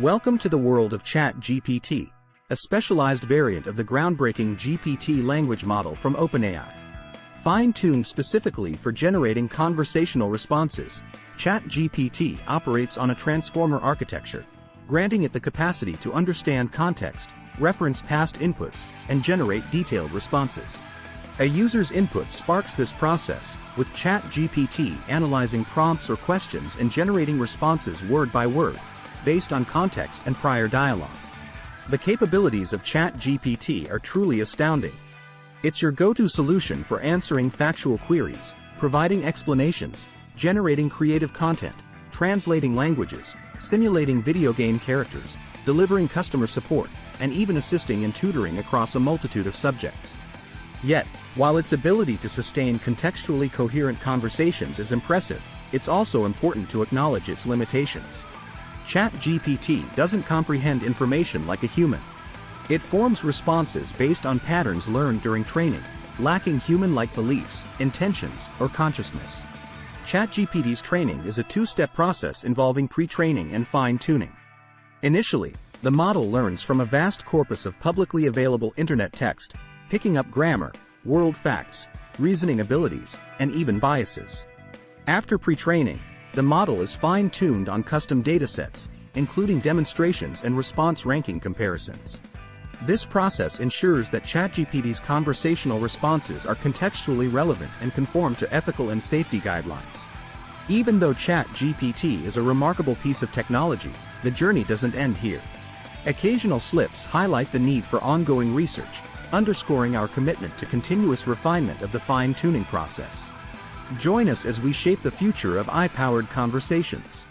Welcome to the world of ChatGPT, a specialized variant of the groundbreaking GPT language model from OpenAI. Fine-tuned specifically for generating conversational responses, ChatGPT operates on a transformer architecture, granting it the capacity to understand context, reference past inputs, and generate detailed responses. A user's input sparks this process, with ChatGPT analyzing prompts or questions and generating responses word by word, based on context and prior dialogue. The capabilities of ChatGPT are truly astounding. It's your go-to solution for answering factual queries, providing explanations, generating creative content, translating languages, simulating video game characters, delivering customer support, and even assisting in tutoring across a multitude of subjects. Yet, while its ability to sustain contextually coherent conversations is impressive, it's also important to acknowledge its limitations. ChatGPT doesn't comprehend information like a human. It forms responses based on patterns learned during training, lacking human-like beliefs, intentions, or consciousness. ChatGPT's training is a two-step process involving pre-training and fine-tuning. Initially, the model learns from a vast corpus of publicly available internet text, picking up grammar, world facts, reasoning abilities, and even biases. After pre-training, the model is fine-tuned on custom datasets, including demonstrations and response ranking comparisons. This process ensures that ChatGPT's conversational responses are contextually relevant and conform to ethical and safety guidelines. Even though ChatGPT is a remarkable piece of technology, the journey doesn't end here. Occasional slips highlight the need for ongoing research, underscoring our commitment to continuous refinement of the fine-tuning process. Join us as we shape the future of AI-powered conversations.